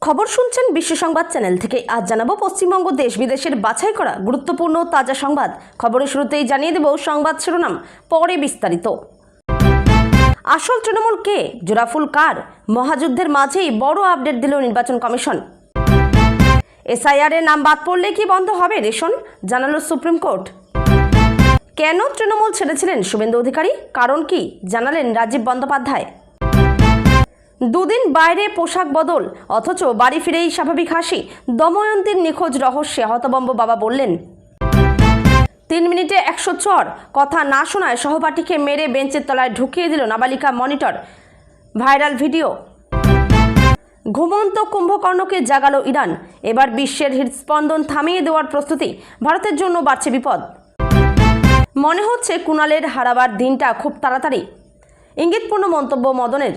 খবর শুনছেন বিশ্ব সংবাদ চ্যানেল থেকে। আজ জানাবো পশ্চিমবঙ্গ দেশ বিদেশের বাছাই করা গুরুত্বপূর্ণ তাজা সংবাদ। খবরের শুরুতেই জানিয়ে দেব সংবাদ শিরোনাম, পরে বিস্তারিত। আসল তৃণমূল কে, জোড়াফুল কার? মহাযুদ্ধের মাঝেই বড় আপডেট দিল নির্বাচন কমিশন। এসআইআর এর নাম বাদ পড়লে কি বন্ধ হবে রেশন, জানালো সুপ্রিম কোর্ট। কেন তৃণমূল ছেড়েছিলেন শুভেন্দু অধিকারী, কারণ কি জানালেন রাজীব বন্দ্যোপাধ্যায়। দুদিন বাইরে পোশাক বদল, অথচ বাড়ি ফিরেই স্বাভাবিক হাসি। দময়ন্তীর নিখোঁজ রহস্যে হতবম্ব বাবা বললেন। 3 মিনিটে 100 চর, কথা না শোনায় সহপাঠীকে মেরে বেঞ্চের তলায় ঢুকিয়ে দিল নাবালিকা মনিটর, ভাইরাল ভিডিও। ঘুমন্ত কুম্ভকর্ণকে জাগালো ইরান, এবার বিশ্বের হৃদস্পন্দন থামিয়ে দেওয়ার প্রস্তুতি। ভারতের জন্য বাড়ছে বিপদ। মনে হচ্ছে কুণালের হারাবার দিনটা খুব তাড়াতাড়ি, ইঙ্গিতপূর্ণ মন্তব্য মদনের।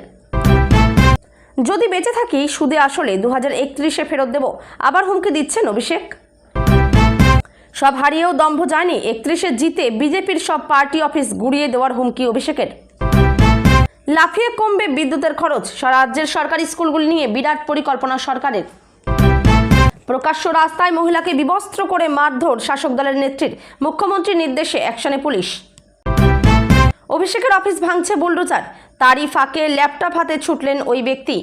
যদি বেঁচে থাকি সুদে আসলে 2031-এ ফেরত দেব, আবার হুমকি দিচ্ছেন অভিষেক। সব হারিয়েও দম্ভ যায়নি, 31-এ জিতে বিজেপির সব পার্টি অফিস গুড়িয়ে দেওয়ার হুমকি অভিষেকের। লাফিয়ে কমবে বিদ্যুতের খরচ, রাজ্যের সরকারি স্কুলগুলি নিয়ে বিরাট পরিকল্পনা সরকারের। প্রকাশ্য রাস্তায় মহিলাকে বিবস্ত্র করে মারধর শাসক দলের নেত্রীর, মুখ্যমন্ত্রীর নির্দেশে অ্যাকশনে পুলিশ। অভিষেকের অফিস ভাঙছে বুলডোজার, তারই ফাঁকে ল্যাপটপ হাতে ছুটলেন ওই ব্যক্তি।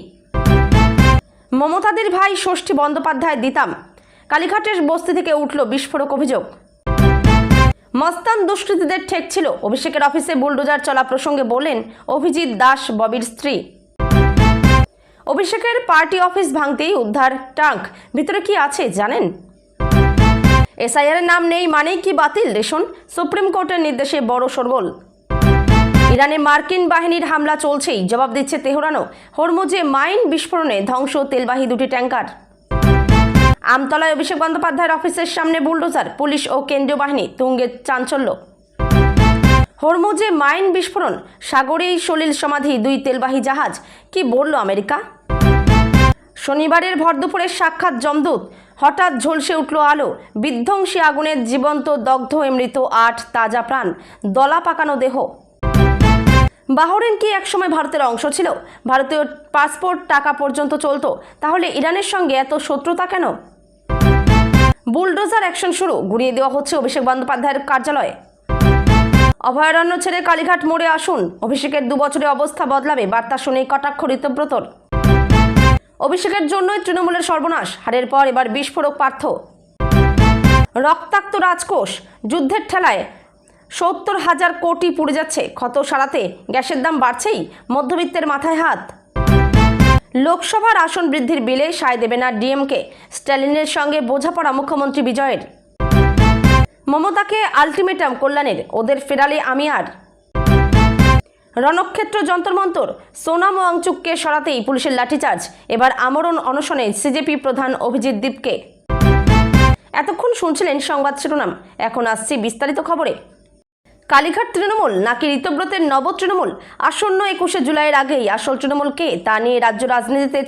মমতাদির ভাই ষষ্ঠী বন্দ্যোপাধ্যায় দিতাম, কালীঘাটের বস্তি থেকে উঠল বিস্ফোরক অভিযোগ। মস্তান দুষ্কৃতীদের ঠেক ছিল, অভিষেকের অফিসে বুলডোজার চলা প্রসঙ্গে বলেন অভিজিৎ দাস, ববির স্ত্রী। অভিষেকের পার্টি অফিস ভাঙতেই উদ্ধার ট্যাঙ্ক, ভিতরে কি আছে জানেন? এসআইআর এর নাম নেই মানেই কি বাতিল রেশন, সুপ্রিম কোর্টের নির্দেশে বড় শোরগোল। ইরানে মার্কিন বাহিনীর হামলা চলছেই, জবাব দিচ্ছে তেহরানও। হরমুজে মাইন বিস্ফোরণে ধ্বংস তেলবাহী 2টি ট্যাঙ্কার। আমতলায় অভিষেক বন্দ্যোপাধ্যায়ের অফিসের সামনে বুলডোজার, পুলিশ ও কেন্দ্রীয় বাহিনী, তুঙ্গে চাঞ্চল্য। হরমুজে মাইন বিস্ফোরণ, সাগরেই সলিল সমাধি 2 তেলবাহী জাহাজ, কি বলল আমেরিকা? শনিবারের ভরদুপুরে সাক্ষাৎ যমদূত, হঠাৎ ঝলসে উঠল আলো। বিধ্বংসী আগুনের জীবন্ত দগ্ধ মৃত 8 তাজা প্রাণ, দলা পাকানো দেহ। বাহরেইন কি একসময় ভারতের অংশ ছিল? ভারতীয় পাসপোর্ট টাকা পর্যন্ত চলতো, তাহলে ইরানের সঙ্গে এত শত্রুতা কেন? বুলডোজার অ্যাকশন শুরু, গুড়িয়ে দেওয়া হচ্ছে অভিষেক বন্দ্যোপাধ্যায়ের কার্যালয়ে। অভয়ারণ্য ছেড়ে কালীঘাট মোড়ে আসুন, অভিষেকের 2 বছরে অবস্থা বদলাবে, বার্তা শুনেই কটাক্ষ ঋতব্রতর। অভিষেকের জন্যই তৃণমূলের সর্বনাশ, হারের পর এবার বিস্ফোরক পার্থ। রক্তাক্ত রাজকোষ, যুদ্ধের ঠেলায় 70,000 কোটি পুড়ে যাচ্ছে, ক্ষত সারাতে গ্যাসের দাম বাড়ছেই, মধ্যবিত্তের মাথায় হাত। লোকসভার আসন বৃদ্ধির বিলে সায় দেবে না ডিএমকে, স্ট্যালিনের সঙ্গে বোঝাপড়া মুখ্যমন্ত্রী বিজয়ের। মমতাকে আলটিমেটাম কল্যাণের, ওদের ফেরালে আমি আর। রণক্ষেত্র যন্তরমন্তর, সোনাম ও আংচুককে সরাতেই পুলিশের লাঠিচার্জ, এবার আমরণ অনশনে সিজেপি প্রধান অভিজিৎ দীপকে। এতক্ষণ শুনছিলেন সংবাদ শিরোনাম, এখন আসছি বিস্তারিত খবরে। কালীঘাট তৃণমূল নাকি ঋতব্রতের নব তৃণমূল? আসন্ন 21শে জুলাইয়ের আগেই আসল তৃণমূল কে, তা নিয়ে রাজ্য রাজনীতিতে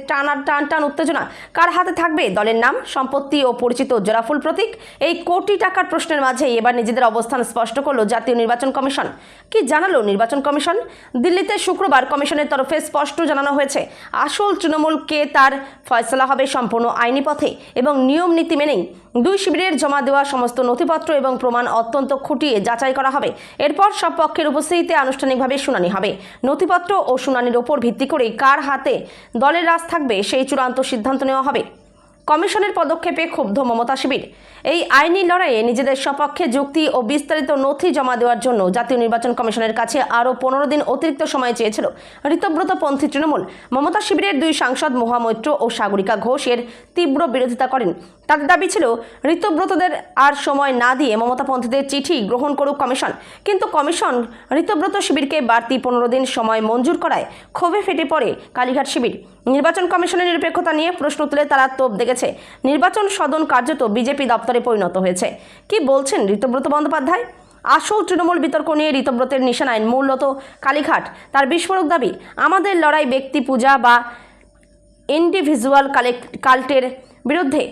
টান উত্তেজনা। কার হাতে থাকবে দলের নাম, সম্পত্তি ও পরিচিত জোড়াফুল প্রতীক? এই কোটি টাকার প্রশ্নের মাঝেই এবার নিজেদের অবস্থান স্পষ্ট করল জাতীয় নির্বাচন কমিশন। কি জানালো নির্বাচন কমিশন? দিল্লিতে শুক্রবার কমিশনের তরফে স্পষ্ট জানানো হয়েছে, আসল তৃণমূল কে তার ফয়সলা হবে সম্পূর্ণ আইনি পথে এবং নিয়ম নীতি মেনেই। 2 শিবিরের জমা দেওয়া সমস্ত নথিপত্র এবং প্রমাণ অত্যন্ত খুঁটিয়ে যাচাই করা হবে। এরপর সব পক্ষের উপস্থিতিতে আনুষ্ঠানিকভাবে শুনানি হবে। নথিপত্র ও শুনানির ওপর ভিত্তি করে কার হাতে দলের রাজ থাকবে সেই চূড়ান্ত সিদ্ধান্ত নেওয়া হবে। কমিশনের পদক্ষেপে ক্ষুব্ধ মমতা শিবির। এই আইনি লড়াইয়ে নিজেদের সপক্ষে যুক্তি ও বিস্তারিত নথি জমা দেওয়ার জন্য জাতীয় নির্বাচন কমিশনের কাছে আরও 15 দিন অতিরিক্ত সময় চেয়েছিল ঋতব্রতপন্থী তৃণমূল। মমতা শিবিরের 2 সাংসদ মহুয়া মৈত্র ও সাগরিকা ঘোষ এর তীব্র বিরোধিতা করেন। তাদের দাবি ছিল ঋতব্রতদের আর সময় না দিয়ে মমতাপন্থীদের চিঠি গ্রহণ করুক কমিশন, কিন্তু কমিশন ঋতব্রত শিবিরকে বাড়তি 15 দিন সময় মঞ্জুর করায় ক্ষোভে ফেটে পড়ে কালীঘাট শিবির। নির্বাচন কমিশনের নিরপেক্ষতা নিয়ে প্রশ্ন তুলে তারা তোপ দেখেছে। নির্বাচন সদন কার্যত বিজেপি দপ্তরে পরিণত হয়েছে। কি বলছেন ঋতব্রত বন্দ্যোপাধ্যায়? আসল তৃণমূল বিতর্ক নিয়ে ঋতব্রতের নিশানায় মূলত কালীঘাট। তার বিস্ফোরক দাবি, আমাদের লড়াই ব্যক্তি পূজা বা ইন্ডিভিজুয়াল কাল্টের বিরুদ্ধে।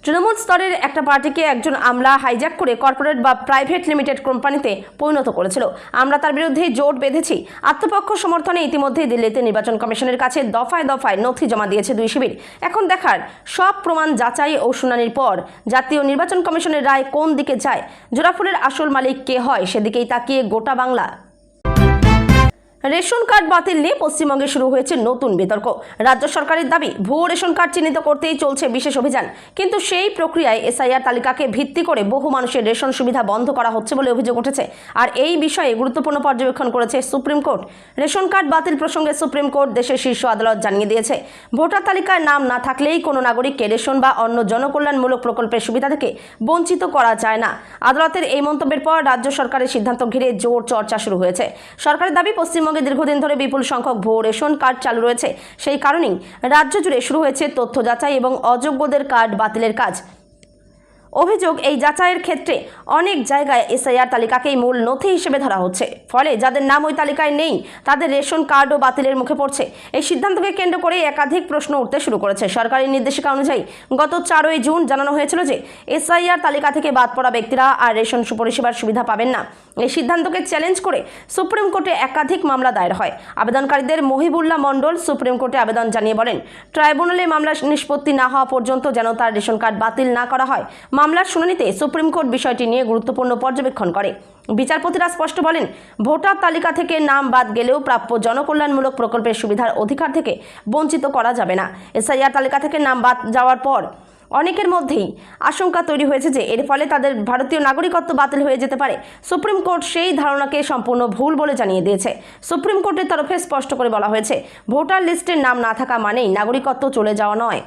তৃণমূল স্তরের একটা পার্টিকে একজন আমলা হাইজ্যাক করে কর্পোরেট বা প্রাইভেট লিমিটেড কোম্পানিতে পরিণত করেছিল। আমরা তার বিরুদ্ধে জোট বেঁধেছি। আত্মপক্ষ সমর্থনে ইতিমধ্যেই দিল্লিতে নির্বাচন কমিশনের কাছে দফায় দফায় নথি জমা দিয়েছে দুই শিবির। এখন দেখার সব প্রমাণ যাচাই ও শুনানির পর জাতীয় নির্বাচন কমিশনের রায় কোন দিকে যায়, জোড়াফুলের আসল মালিক কে হয়, সেদিকেই তাকিয়ে গোটা বাংলা। রেশন কার্ড বাতিল নিয়ে পশ্চিমবঙ্গে শুরু হয়েছে নতুন বিতর্ক। রাজ্য সরকারের দাবি, ভুয়ো রেশন কার্ড চিহ্নিত করতেই চলছে বিশেষ অভিযান। কিন্তু সেই প্রক্রিয়ায় এসআইআর তালিকাকে ভিত্তি করে বহু মানুষের রেশন সুবিধা বন্ধ করা হচ্ছে বলে অভিযোগ উঠেছে। আর এই বিষয়ে গুরুত্বপূর্ণ পর্যবেক্ষণ করেছে সুপ্রিম কোর্ট। রেশন কার্ড বাতিল প্রসঙ্গে সুপ্রিম কোর্ট দেশের শীর্ষ আদালত জানিয়ে দিয়েছে, ভোটার তালিকায় নাম না থাকলেই কোনো নাগরিককে রেশন বা অন্য জনকল্যাণমূলক প্রকল্পের সুবিধা থেকে বঞ্চিত করা যায় না। আদালতের এই মন্তব্যের পর রাজ্য সরকারের সিদ্ধান্ত ঘিরে জোর চর্চা শুরু হয়েছে। সরকারের দাবি, পশ্চিমবঙ্গে দীর্ঘদিন ধরে বিপুল সংখ্যক ভুয়ো রেশন কার্ড চালু রয়েছে। সেই কারণেই রাজ্য জুড়ে শুরু হয়েছে তথ্য যাচাই এবং অযোগ্যদের কার্ড বাতিলের কাজ। অভিযোগ, এই যাচাইয়ের ক্ষেত্রে অনেক জায়গায় এসআইআর তালিকাকেই মূল নথি হিসেবে ধরা হচ্ছে। ফলে যাদের নাম ওই তালিকায় নেই তাদের রেশন কার্ডও বাতিলের মুখে পড়ছে। এই সিদ্ধান্তকে কেন্দ্র করে একাধিক প্রশ্ন উঠতে শুরু করেছে। সরকারি নির্দেশিকা অনুযায়ী গত 4 জুন জানানো হয়েছিল যে এসআইআর তালিকা থেকে বাদ পড়া ব্যক্তিরা আর রেশন পরিষেবার সুবিধা পাবেন না। এই সিদ্ধান্তকে চ্যালেঞ্জ করে সুপ্রিম কোর্টে একাধিক মামলা দায়ের হয়। আবেদনকারীদের মহিবুল্লাহ মণ্ডল সুপ্রিম কোর্টে আবেদন জানিয়ে বলেন, ট্রাইব্যুনালে মামলা নিষ্পত্তি না হওয়া পর্যন্ত যেন তার রেশন কার্ড বাতিল না করা হয়। মামলার শুনানিতে সুপ্রিম কোর্ট বিষয়টি নিয়ে গুরুত্বপূর্ণ পর্যবেক্ষণ করে। বিচারপতিরা স্পষ্ট বলেন, ভোটার তালিকা থেকে নাম বাদ গেলেও প্রাপ্য জনকল্যাণমূলক প্রকল্পের সুবিধার অধিকার থেকে বঞ্চিত করা যাবে না। এসআইআর তালিকা থেকে নাম বাদ যাওয়ার পর অনেকের মধ্যেই আশঙ্কা তৈরি হয়েছে যে এর ফলে তাদের ভারতীয় নাগরিকত্ব বাতিল হয়ে যেতে পারে। সুপ্রিম কোর্ট সেই ধারণাকে সম্পূর্ণ ভুল বলে জানিয়ে দিয়েছে। সুপ্রিম কোর্টের তরফে স্পষ্ট করে বলা হয়েছে, ভোটার লিস্টের নাম না থাকা মানেই নাগরিকত্ব চলে যাওয়া নয়।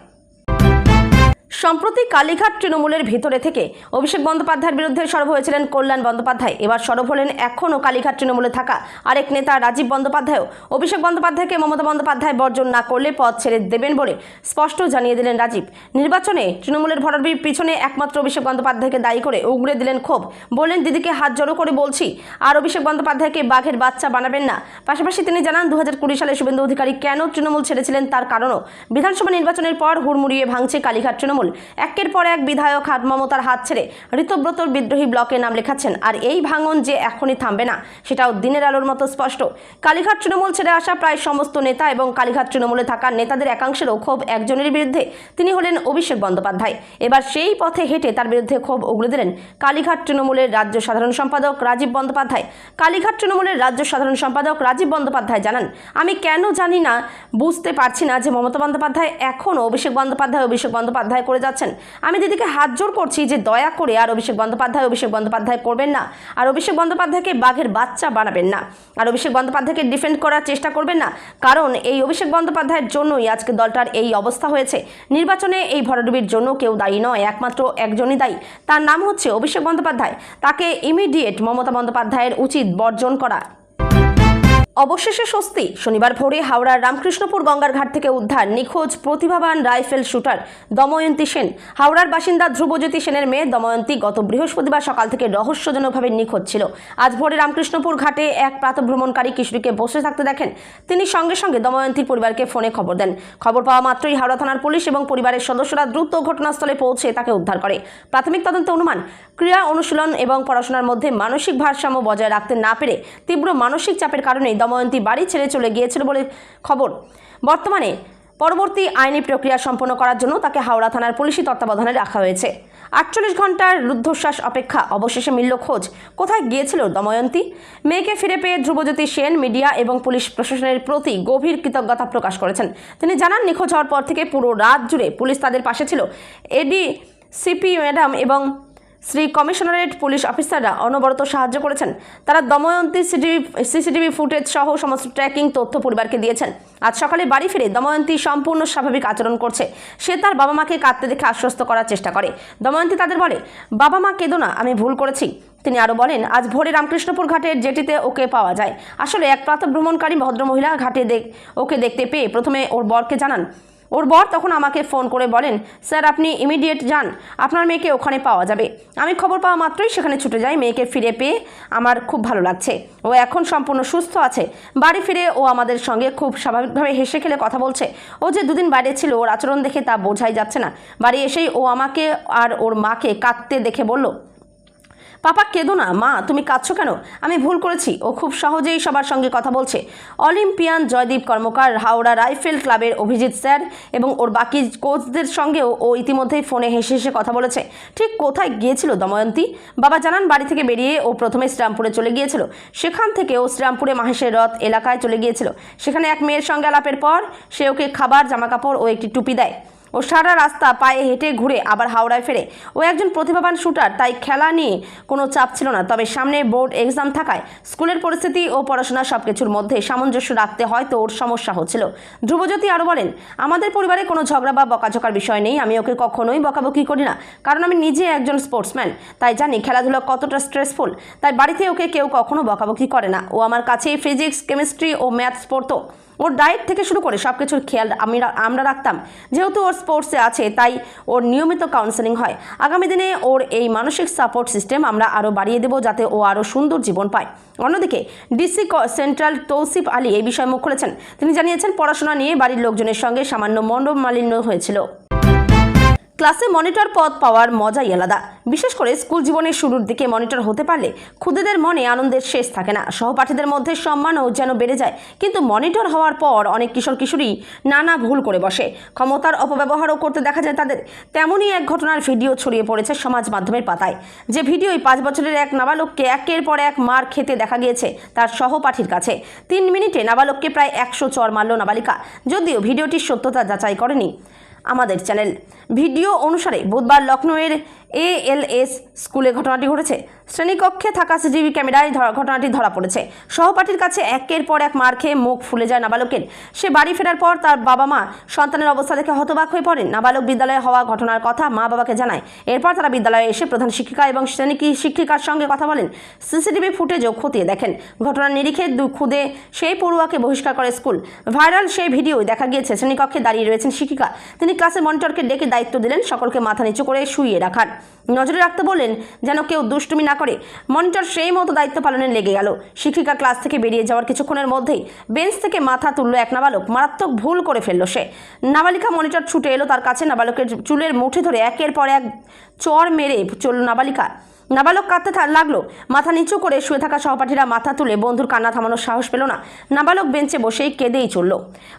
সম্প্রতি কালীঘাট তৃণমূলের ভিতরে থেকে অভিষেক বন্দ্যোপাধ্যায়ের বিরুদ্ধে সরব হয়েছিলেন কল্যাণ বন্দ্যোপাধ্যায়। এবার সরব হলেন এখনও কালীঘাট তৃণমূলে থাকা আরেক নেতা রাজীব বন্দ্যোপাধ্যায়ও। অভিষেক বন্দ্যোপাধ্যায়কে মমতা বন্দ্যোপাধ্যায় বর্জন না করলে পদ ছেড়ে দেবেন বলে স্পষ্ট জানিয়ে দিলেন রাজীব। নির্বাচনে তৃণমূলের ভরাডুবির পিছনে একমাত্র অভিষেক বন্দ্যোপাধ্যায়কে দায়ী করে উগড়ে দিলেন ক্ষোভ। বললেন, দিদিকে হাত জড়ো করে বলছি, আর অভিষেক বন্দ্যোপাধ্যায়কে বাঘের বাচ্চা বানাবেন না। পাশাপাশি তিনি জানান, 2020 সালে শুভেন্দু অধিকারী কেন তৃণমূল ছেড়েছিলেন তার কারণও। বিধানসভা নির্বাচনের পর হুড়মুড়িয়ে ভাঙছে কালীঘাট তৃণমূল। একের পর এক বিধায়ক মমতার হাত ছেড়ে ঋতব্রতর বিদ্রোহী ব্লকে নাম লেখাচ্ছেন। আর এই ভাঙন যে এখনই থামবে না সেটাও দিনের আলোর মতো স্পষ্ট। কালীঘাট তৃণমূল ছেড়ে আসা প্রায় সমস্ত নেতা এবং কালীঘাট তৃণমূলে থাকা নেতাদের একাংশেরও ক্ষোভ একজনের বিরুদ্ধে, তিনি হলেন অভিষেক বন্দ্যোপাধ্যায়। এবার সেই পথে হেঁটে তার বিরুদ্ধে ক্ষোভ উগড়ে দিলেন কালীঘাট তৃণমূলের রাজ্য সাধারণ সম্পাদক রাজীব বন্দ্যোপাধ্যায়। কালীঘাট তৃণমূলের রাজ্য সাধারণ সম্পাদক রাজীব বন্দ্যোপাধ্যায় জানান, আমি কেন জানি না, বুঝতে পারছি না যে মমতা বন্দ্যোপাধ্যায় এখনও অভিষেক বন্দ্যোপাধ্যায় করে যাচ্ছেন। আমি দিদিকে হাত জোর করছি যে দয়া করে আর অভিষেক বন্দ্যোপাধ্যায় করবেন না, আর অভিষেক বন্দ্যোপাধ্যায়কে বাঘের বাচ্চা বানাবেন না, আর অভিষেক বন্দ্যোপাধ্যায়কে ডিফেন্ড করার চেষ্টা করবেন না। কারণ এই অভিষেক বন্দ্যোপাধ্যায়ের জন্যই আজকে দলটার এই অবস্থা হয়েছে। নির্বাচনে এই ভরাডুবির জন্য কেউ দায়ী নয়, একমাত্র একজনই দায়ী, তার নাম হচ্ছে অভিষেক বন্দ্যোপাধ্যায়। তাকে ইমিডিয়েট মমতা বন্দ্যোপাধ্যায়ের উচিত বর্জন করা। অবশেষে স্বস্তি। শনিবার ভোরে হাওড়ার রামকৃষ্ণপুর গঙ্গার ঘাট থেকে উদ্ধার নিখোঁজ প্রতিভাবান রাইফেল শুটার দময়ন্তী সেন। হাওড়ার বাসিন্দা ধ্রুবজ্যোতি সেনের মেয়ে দময়ন্তী গত বৃহস্পতিবার সকাল থেকে রহস্যজনকভাবে নিখোঁজ ছিল। আজ ভোরে রামকৃষ্ণপুর ঘাটে এক প্রাতঃভ্রমণকারী কিশোরীকে বসে থাকতে দেখেন তিনি। সঙ্গে সঙ্গে দময়ন্তীর পরিবারকে ফোনে খবর দেন। খবর পাওয়া মাত্রই হাওড়া থানার পুলিশ এবং পরিবারের সদস্যরা দ্রুত ঘটনাস্থলে পৌঁছে তাকে উদ্ধার করে। প্রাথমিক তদন্তে অনুমান, ক্রিয়া অনুশীলন এবং পড়াশোনার মধ্যে মানসিক ভারসাম্য বজায় রাখতে না পেরে তীব্র মানসিক চাপের কারণে দময়ন্তী বাড়ি ছেড়ে চলে গিয়েছিল বলে খবর। বর্তমানে পরবর্তী আইনি প্রক্রিয়া সম্পন্ন করার জন্য তাকে হাওড়া থানার পুলিশি তত্ত্বাবধানে রাখা হয়েছে। 48 ঘন্টার রুদ্ধশ্বাস অপেক্ষা, অবশেষে মিলল খোঁজ। কোথায় গিয়েছিল দময়ন্তী? মেয়েকে ফিরে পেয়ে ধ্রুবজ্যোতি সেন মিডিয়া এবং পুলিশ প্রশাসনের প্রতি গভীর কৃতজ্ঞতা প্রকাশ করেছেন। তিনি জানান, নিখোঁজ হওয়ার পর থেকে পুরো রাত জুড়ে পুলিশ তাদের পাশে ছিল। এডিসিপি ম্যাডাম এবং শ্রী কমিশনারেট পুলিশ অফিসাররা অনবরত সাহায্য করেছেন। তারা দময়ন্তী সিসিটিভি ফুটেজ সহ সমস্ত ট্র্যাকিং তথ্য পরিবারকে দিয়েছেন। আজ সকালে বাড়ি ফিরে দময়ন্তী সম্পূর্ণ স্বাভাবিক আচরণ করছে। সে তার বাবা মাকে কাঁদতে দেখে আশ্বস্ত করার চেষ্টা করে। দময়ন্তী তাদের বলে, বাবা মা কেঁদো না, আমি ভুল করেছি। তিনি আরও বলেন, আজ ভোরে রামকৃষ্ণপুর ঘাটের জেটিতে ওকে পাওয়া যায়। আসলে এক প্রাতঃভ্রমণকারী ভদ্রমহিলা ঘাটে ওকে দেখতে পেয়ে প্রথমে ওর বরকে জানান। ওর বর তখন আমাকে ফোন করে বলেন, স্যার আপনি ইমিডিয়েট যান, আপনার মেয়েকে ওখানে পাওয়া যাবে। আমি খবর পাওয়া মাত্রই সেখানে ছুটে যাই। মেয়েকে ফিরে পেয়ে আমার খুব ভালো লাগছে। ও এখন সম্পূর্ণ সুস্থ আছে। বাড়ি ফিরে ও আমাদের সঙ্গে খুব স্বাভাবিকভাবে হেসে খেলে কথা বলছে। ও যে দুদিন বাইরে ছিল, ওর আচরণ দেখে তা বোঝাই যাচ্ছে না। বাড়ি এসেই ও আমাকে আর ওর মাকে কাঁদতে দেখে বলল, পাপা কেঁদো না মা, তুমি কাঁদছো কেন? আমি ভুল করেছি। ও খুব সহজেই সবার সঙ্গে কথা বলছে। অলিম্পিয়ান জয়দীপ কর্মকার, হাওড়া রাইফেল ক্লাবের অভিজিৎ স্যার এবং ওর বাকি কোচদের সঙ্গেও ও ইতিমধ্যেই ফোনে হেসে হেসে কথা বলেছে। ঠিক কোথায় গিয়েছিল দময়ন্তী? বাবা জানান, বাড়ি থেকে বেরিয়ে ও প্রথমে শ্রীরামপুরে চলে গিয়েছিল। সেখান থেকে ও শ্রীরামপুরে মাহেশের রথ এলাকায় চলে গিয়েছিল। সেখানে এক মেয়ের সঙ্গে আলাপের পর সে ওকে খাবার, জামাকাপড় ও একটি টুপি দেয়। ও সারা রাস্তা পায়ে হেঁটে ঘুরে আবার হাওড়ায় ফেরে। ও একজন প্রতিভাবান শুটার, তাই খেলা নিয়ে কোনো চাপ ছিল না। তবে সামনে বোর্ড এক্সাম থাকায় স্কুলের পরিস্থিতি ও পড়াশোনা সব কিছুর মধ্যে সামঞ্জস্য রাখতে হয়তো ওর সমস্যা হচ্ছিল। ধ্রুবজ্যোতি আরও বলেন, আমাদের পরিবারে কোনো ঝগড়া বা বকাঝকার বিষয় নেই। আমি ওকে কখনোই বকাবকি করি না, কারণ আমি নিজে একজন স্পোর্টসম্যান, তাই জানি খেলাধুলা কতটা স্ট্রেসফুল। তাই বাড়িতে ওকে কেউ কখনো বকাবকি করে না। ও আমার কাছেই ফিজিক্স, কেমিস্ট্রি ও ম্যাথস পড়তো। ওর ডায়েট থেকে শুরু করে সব কিছুর খেয়াল আমরা রাখতাম। যেহেতু ওর স্পোর্টসে আছে, তাই ওর নিয়মিত কাউন্সেলিং হয়। আগামী দিনে ওর এই মানসিক সাপোর্ট সিস্টেম আমরা আরও বাড়িয়ে দেবো, যাতে ও আরও সুন্দর জীবন পায়। অন্যদিকে ডিসি সেন্ট্রাল তৌসিফ আলী এই বিষয়ে মুখ খুলেছেন। তিনি জানিয়েছেন, পড়াশোনা নিয়ে বাড়ির লোকজনের সঙ্গে সামান্য মনোমালিন্য হয়েছিল। ক্লাসে মনিটর পদ পাওয়ার মজাই আলাদা। বিশেষ করে স্কুল জীবনের শুরুর দিকে মনিটর হতে পারলে খুদেদের মনে আনন্দের শেষ থাকে না। সহপাঠীদের মধ্যে সম্মানও যেন বেড়ে যায়। কিন্তু মনিটর হওয়ার পর অনেক কিশোর কিশোরী নানা ভুল করে বসে, ক্ষমতার অপব্যবহারও করতে দেখা যায় তাদের। তেমনই এক ঘটনার ভিডিও ছড়িয়ে পড়েছে সমাজ মাধ্যমের পাতায়। যে ভিডিওয় 5 বছরের এক নাবালককে একের পর এক মার খেতে দেখা গিয়েছে তার সহপাঠীর কাছে। 3 মিনিটে নাবালককে প্রায় 100 চড় মারল নাবালিকা। যদিও ভিডিওটির সত্যতা যাচাই করেনি আমাদের চ্যানেল। ভিডিও অনুসারে বুধবার লখনৌয়ের ALS স্কুলে ঘটনাটি ঘটেছে। শ্রেণীকক্ষে থাকা সিসিটিভি ক্যামেরায় ঘটনাটি ধরা পড়েছে। সহপাঠীর কাছে একের পর এক মার খেয়ে মুখ ফুলে যায় নাবালকের। সে বাড়ি ফেরার পর তার বাবা মা সন্তানের অবস্থা দেখে হতবাক হয়ে পড়েন। নাবালক বিদ্যালয়ে হওয়া ঘটনার কথা মা বাবাকে জানায়। এরপর তারা বিদ্যালয়ে এসে প্রধান শিক্ষিকা এবং শ্রেণী শিক্ষিকার সঙ্গে কথা বলেন। সিসিটিভি ফুটেজও খতিয়ে দেখেন। ঘটনার নিরিখে খুদে সেই পড়ুয়াকে বহিষ্কার করে স্কুল। ভাইরাল সেই ভিডিওয় দেখা গিয়েছে শ্রেণীকক্ষে দাঁড়িয়ে রয়েছেন শিক্ষিকা। তিনি ক্লাসের মনিটরকে ডেকে দায়িত্ব দিলেন সকলকে মাথা নিচু করে শুইয়ে রাখার, নজরে রাখতে বললেন যেন কেউ দুষ্টুমি না করে। মনিটর সেই মতো দায়িত্ব পালনে লেগে গেল। শিক্ষিকা ক্লাস থেকে বেরিয়ে যাওয়ার কিছুক্ষণের মধ্যেই বেঞ্চ থেকে মাথা তুলল এক নাবালক। মারাত্মক ভুল করে ফেলল সে। নাবালিকা মনিটর ছুটে এলো তার কাছে। নাবালকের চুলের মুঠি ধরে একের পর এক চড় মেরে চলল নাবালিকা। নাবালক কাঁদতে লাগলো। মাথা নিচু করে শুয়ে থাকা সহপাঠীরা মাথা তুলে বন্ধুর কান্না থামানোর সাহস পেল না। নাবালক বেঞ্চে বসেই কেঁদেই চলল।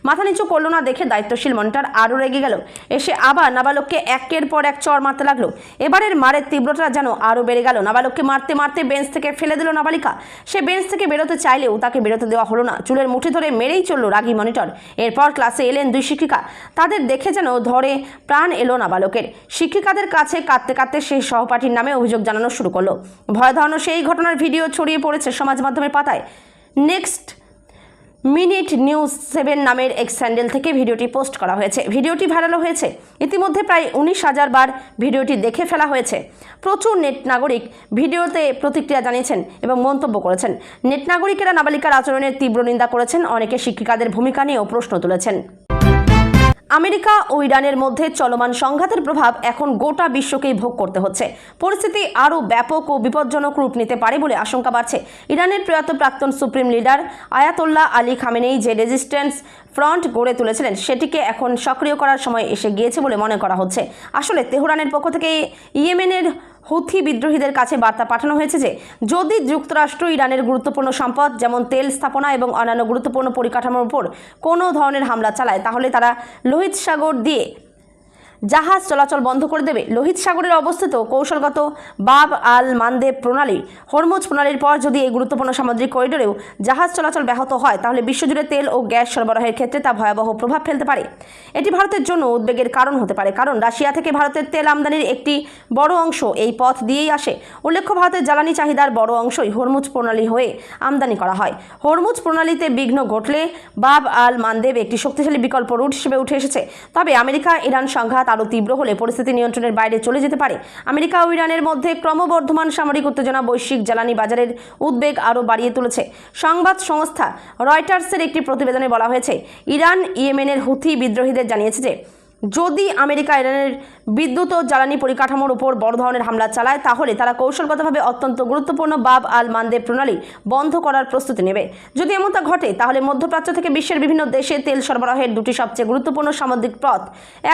মাথা নিচু করলো না দেখে দায়িত্বশীল মনিটর আরও রেগে গেল। এসে আবার নাবালককে একের পর এক চড় মারতে লাগলো। এবারের মারের তীব্রতা যেন আরও বেড়ে গেল। নাবালককে মারতে মারতে বেঞ্চ থেকে ফেলে দিল নাবালিকা। সে বেঞ্চ থেকে বেরোতে চাইলেও তাকে বেরোতে দেওয়া হলো না। চুলের মুঠি ধরে মেরেই চলল রাগী মনিটর। এরপর ক্লাসে এলেন 2 শিক্ষিকা। তাদের দেখে যেন ধরে প্রাণ এলো নাবালকের। শিক্ষিকাদের কাছে কাঁদতে কাঁদতে সেই সহপাঠীর নামে অভিযোগ জানানো শুরু করলো। ভয় ধরানো সেই ঘটনার ভিডিও ছড়িয়ে পড়েছে সমাজ মাধ্যমের পাতায়। নেক্সট মিনিট নিউজ 7 নামের এক স্যান্ডেল থেকে ভিডিওটি পোস্ট করা হয়েছে। ভিডিওটি ভাইরাল হয়েছে। ইতিমধ্যে প্রায় 19,000 বার ভিডিওটি দেখে ফেলা হয়েছে। প্রচুর নেট নাগরিক ভিডিওতে প্রতিক্রিয়া জানিয়েছেন এবং মন্তব্য করেছেন। নেট নাগরিকেরা নাবালিকার আচরণের তীব্র নিন্দা করেছেন। অনেকে শিক্ষিকাদের ভূমিকা নিয়েও প্রশ্ন তুলেছেন। আমেরিকা ও ইরানের মধ্যে চলমান সংঘাতের প্রভাব এখন গোটা বিশ্বকেই ভোগ করতে হচ্ছে। পরিস্থিতি আরও ব্যাপক ও বিপজ্জনক রূপ নিতে পারে বলে আশঙ্কা বাড়ছে। ইরানের প্রয়াত প্রাক্তন সুপ্রিম লিডার আয়াতোল্লাহ আলী খামেনেই যে রেজিস্ট্যান্স ফ্রন্ট গড়ে তুলেছিলেন সেটিকে এখন সক্রিয় করার সময় এসে গিয়েছে বলে মনে করা হচ্ছে। আসলে তেহরানের পক্ষ থেকে ইয়েমেনের হুথি বিদ্রোহীদের কাছে বার্তা পাঠানো হয়েছে যে যদি যুক্তরাষ্ট্র ইরানের গুরুত্বপূর্ণ সম্পদ যেমন তেল স্থাপনা এবং অন্যান্য গুরুত্বপূর্ণ পরিকাঠামোর উপর কোনো ধরনের হামলা চালায়, তাহলে তারা লোহিত সাগর দিয়ে জাহাজ চলাচল বন্ধ করে দেবে। লোহিত সাগরের অবস্থিত কৌশলগত বাব আল মানদেব প্রণালী, হরমুজ প্রণালীর পর যদি এই গুরুত্বপূর্ণ সামুদ্রিক করিডোরেও জাহাজ চলাচল ব্যাহত হয়, তাহলে বিশ্বজুড়ে তেল ও গ্যাস সরবরাহের ক্ষেত্রে তা ভয়াবহ প্রভাব ফেলতে পারে। এটি ভারতের জন্য উদ্বেগের কারণ হতে পারে, কারণ রাশিয়া থেকে ভারতের তেল আমদানির একটি বড় অংশ এই পথ দিয়েই আসে। উল্লেখ্য, ভারতের জ্বালানি চাহিদার বড় অংশই হরমুজ প্রণালী হয়ে আমদানি করা হয়। হরমুজ প্রণালীতে বিঘ্ন ঘটলে বাব আল মানদেব একটি শক্তিশালী বিকল্প রুট হিসেবে উঠে এসেছে। তবে আমেরিকা ইরান সংঘাত আরও তীব্র হলে পরিস্থিতি নিয়ন্ত্রণের বাইরে চলে যেতে পারে। আমেরিকা ও ইরানের মধ্যে ক্রমবর্ধমান সামরিক উত্তেজনা বৈশ্বিক জ্বালানি বাজারের উদ্বেগ আরও বাড়িয়ে তুলেছে। সংবাদ সংস্থা রয়টার্সের একটি প্রতিবেদনে বলা হয়েছে, ইরান ইয়েমেনের হুথি বিদ্রোহীদের জানিয়েছে যে যদি আমেরিকা ইরানের বিদ্যুৎ ও জ্বালানি পরিকাঠামোর উপর বড় ধরনের হামলা চালায় তাহলে তারা কৌশলগতভাবে অত্যন্ত গুরুত্বপূর্ণ বাব আল মানদেব প্রণালী বন্ধ করার প্রস্তুতি নেবে। যদি এমনটা ঘটে তাহলে মধ্যপ্রাচ্য থেকে বিশ্বের বিভিন্ন দেশে তেল সরবরাহের দুটি সবচেয়ে গুরুত্বপূর্ণ সামুদ্রিক পথ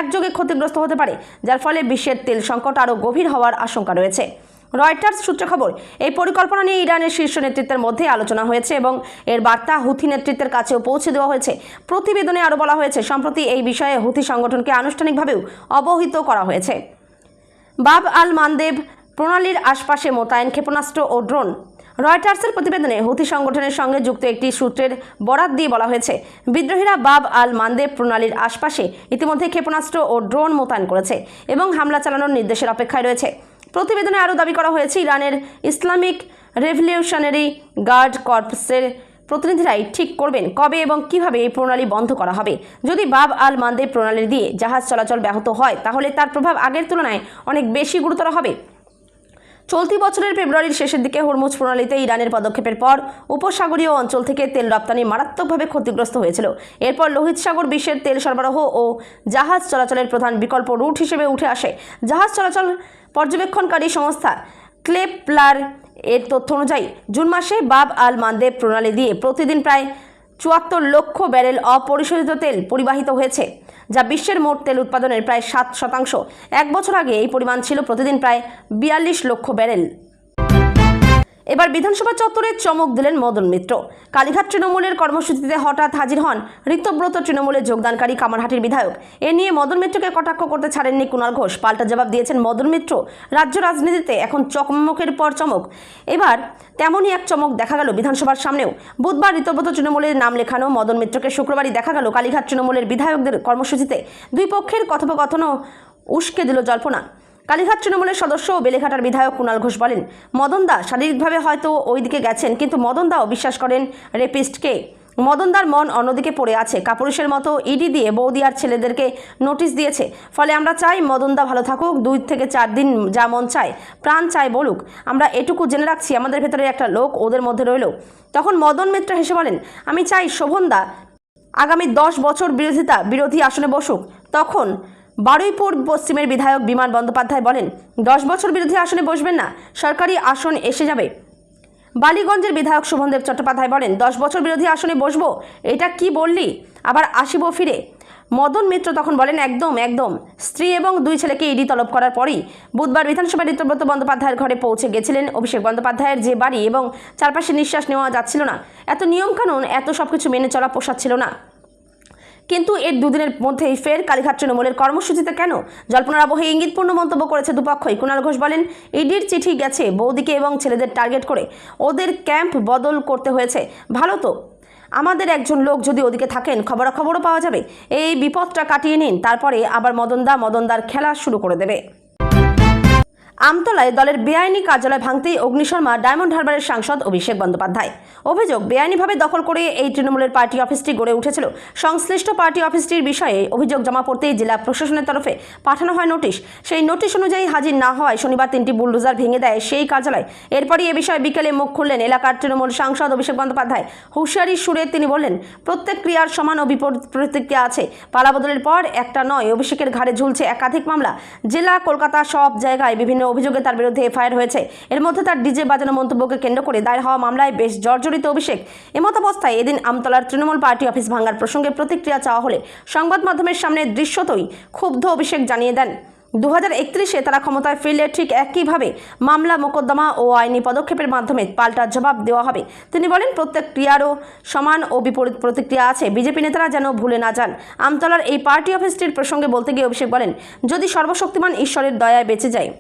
একযোগে ক্ষতিগ্রস্ত হতে পারে, যার ফলে বিশ্বের তেল সংকট আরও গভীর হওয়ার আশঙ্কা রয়েছে। রয়টার্স সূত্র খবর, এই পরিকল্পনা নিয়ে ইরানের শীর্ষ নেতৃত্বের মধ্যে আলোচনা হয়েছে এবং এর বার্তা হুথি নেতৃত্বের কাছেও পৌঁছে দেওয়া হয়েছে। প্রতিবেদনে আরও বলা হয়েছে, সম্প্রতি এই বিষয়ে হুথি সংগঠনকে আনুষ্ঠানিকভাবেও অবহিত করা হয়েছে। বাব আল মানদেব প্রণালীর আশপাশে মোতায়েন ক্ষেপণাস্ত্র ও ড্রোন। রয়টার্সের প্রতিবেদনে হুথি সংগঠনের সঙ্গে যুক্ত একটি সূত্রের বরাত দিয়ে বলা হয়েছে, বিদ্রোহীরা বাব আল মানদেব প্রণালীর আশপাশে ইতিমধ্যে ক্ষেপণাস্ত্র ও ড্রোন মোতায়েন করেছে এবং হামলা চালানোর নির্দেশের অপেক্ষায় রয়েছে। প্রতিবেদনে আরও দাবি করা হয়েছে, ইরানের ইসলামিক রেভলিউশনারি গার্ড কর্পসের প্রতিনিধিরাই ঠিক করবেন কবে এবং কিভাবে এই প্রণালী বন্ধ করা হবে। যদি বাব আল মানদেব প্রণালী দিয়ে জাহাজ চলাচল ব্যাহত হয় তাহলে তার প্রভাব আগের তুলনায় অনেক বেশি গুরুতর হবে। চলতি বছরের ফেব্রুয়ারির শেষের দিকে হরমুজ প্রণালীতে ইরানের পদক্ষেপের পর উপসাগরীয় অঞ্চল থেকে তেল রপ্তানি মারাত্মকভাবে ক্ষতিগ্রস্ত হয়েছিল। এরপর লোহিত সাগর বিশ্বের তেল সরবরাহ ও জাহাজ চলাচলের প্রধান বিকল্প রুট হিসেবে উঠে আসে। জাহাজ চলাচল পর্যবেক্ষণকারী সংস্থা ক্লেপলার এর তথ্য অনুযায়ী জুন মাসে বাব আল মানদেব প্রণালী দিয়ে প্রতিদিন প্রায় ৭৪ লক্ষ ব্যারেল অপরিশোধিত তেল পরিবাহিত হয়েছে, যা বিশ্বের মোট তেল উৎপাদনের প্রায় ৭%। এক বছর আগে এই পরিমাণ ছিল প্রতিদিন প্রায় ৪২ লক্ষ ব্যারেল। এবার বিধানসভা চত্বরে চমক দিলেন মদন মিত্র। কালীঘাট তৃণমূলের কর্মসূচিতে হঠাৎ হাজির হন ঋতব্রত তৃণমূলের যোগদানকারী কামারহাটির বিধায়ক। এ নিয়ে মদন মিত্রকে কটাক্ষ করতে ছাড়েননি কুণাল ঘোষ। পাল্টা জবাব দিয়েছেন মদন মিত্র। রাজ্য রাজনীতিতে এখন চমকের পর চমক। এবার তেমনই এক চমক দেখা গেল বিধানসভার সামনেও। বুধবার ঋতব্রত তৃণমূলের নাম লেখানো মদন মিত্রকে শুক্রবারই দেখা গেল কালীঘাট তৃণমূলের বিধায়কদের কর্মসূচিতে। দুই পক্ষের কথোপকথনও উস্কে দিল জল্পনা। কালীঘাট তৃণমূলের সদস্য ও বেলেঘাটার বিধায়ক কুণাল ঘোষ বলেন, মদনদা শারীরিকভাবে হয়তো ওই দিকে গেছেন, কিন্তু মদনদাও বিশ্বাস করেন রেপিস্টকে। মদনদার মন অন্যদিকে পড়ে আছে। কাপুরুষের মতো ইডি দিয়ে বৌদি আর ছেলেদেরকে নোটিশ দিয়েছে। ফলে আমরা চাই মদনদা ভালো থাকুক, 2 থেকে 4 দিন যা মন চায় প্রাণ চায় বলুক। আমরা এটুকু জেনে রাখছি, আমাদের ভেতরে একটা লোক ওদের মধ্যে রইল। তখন মদন মিত্র হেসে বলেন, আমি চাই শোভনদা আগামী 10 বছর বিরোধী আসনে বসুক। তখন বারুইপুর পশ্চিমের বিধায়ক বিমান বন্দ্যোপাধ্যায় বলেন, 10 বছর বিরোধী আসনে বসবেন না, সরকারি আসন এসে যাবে। বালিগঞ্জের বিধায়ক শোভনদেব চট্টোপাধ্যায় বলেন, 10 বছর বিরোধী আসনে বসবো, এটা কি বললি, আবার আসিব ফিরে। মদন মিত্র তখন বলেন, একদম। স্ত্রী এবং 2 ছেলেকে ইডি তলব করার পরই বুধবার বিধানসভায় ঋতব্রত বন্দ্যোপাধ্যায়ের ঘরে পৌঁছে গেছিলেন অভিষেক বন্দ্যোপাধ্যায়ের যে বাড়ি, এবং চারপাশে নিঃশ্বাস নেওয়া যাচ্ছিল না। এত নিয়মকানুন, এত সবকিছু মেনে চলা পোষাচ্ছিল না। কিন্তু এর 2 দিনের মধ্যেই ফের কালীঘাট তৃণমূলের কর্মসূচিতে কেন? জল্পনার আবহে ইঙ্গিতপূর্ণ মন্তব্য করেছে দুপক্ষই। কুণাল ঘোষ বলেন, ইডির চিঠি গেছে বৌদিকে এবং ছেলেদের টার্গেট করে, ওদের ক্যাম্প বদল করতে হয়েছে। ভালো তো, আমাদের একজন লোক যদি ওদিকে থাকেন খবরাখবরও পাওয়া যাবে। এই বিপদটা কাটিয়ে নিন, তারপরে আবার মদনদার খেলা শুরু করে দেবে। আমতলায় দলের বেআইনি কার্যালয় ভাঙতেই অগ্নিশর্মা ডায়মন্ড হারবারের সাংসদ অভিষেক বন্দ্যোপাধ্যায়। অভিযোগ, বেআইনিভাবে দখল করে এই তৃণমূলের পার্টি অফিসটি গড়ে উঠেছিল। সংশ্লিষ্ট পার্টি অফিসটির বিষয়ে অভিযোগ জমা পড়তেই জেলা প্রশাসনের তরফে পাঠানো হয় নোটিশ। সেই নোটিশ অনুযায়ী হাজির না হওয়ায় শনিবার 3টি বুলডোজার ভেঙে দেয় সেই কার্যালয়। এরপরই এ বিষয়ে বিকেলে মুখ খুললেন এলাকার তৃণমূল সাংসদ অভিষেক বন্দ্যোপাধ্যায়। হুঁশিয়ারির সুরে তিনি বললেন, প্রত্যেক ক্রিয়ার সমান ও বিপরীত প্রতিক্রিয়া আছে। পালাবদলের পর একটা নয়, অভিষেকের ঘাড়ে ঝুলছে একাধিক মামলা। জেলা, কলকাতা সব জায়গায় বিভিন্ন অভিযোগে তার বিরুদ্ধে এফআইআর হয়েছে। এর মধ্যে তার ডিজে বাজানো মন্তব্যকে কেন্দ্র করে দায়ের হওয়া মামলায় বেশ জর্জরিত অভিষেক। এমতাবস্থায় এদিন আমতলার তৃণমূল পার্টি অফিস ভাঙার প্রসঙ্গে প্রতিক্রিয়া চাওয়া হলে সংবাদ মাধ্যমের সামনে দৃশ্যতই ক্ষুব্ধ অভিষেক জানিয়ে দেন, 2031-এ তারা ক্ষমতায় ফিরলে ঠিক একইভাবে মামলা, মোকদ্দমা ও আইনি পদক্ষেপের মাধ্যমে পাল্টা জবাব দেওয়া হবে। তিনি বলেন, প্রত্যেক ক্রিয়ারও সমান ও বিপরীত প্রতিক্রিয়া আছে। বিজেপি নেতারা যেন ভুলে না যান। আমতলার এই পার্টি অফিসটির প্রসঙ্গে বলতে গিয়ে অভিষেক বলেন, যদি সর্বশক্তিমান ঈশ্বরের দয়ায় বেঁচে যায়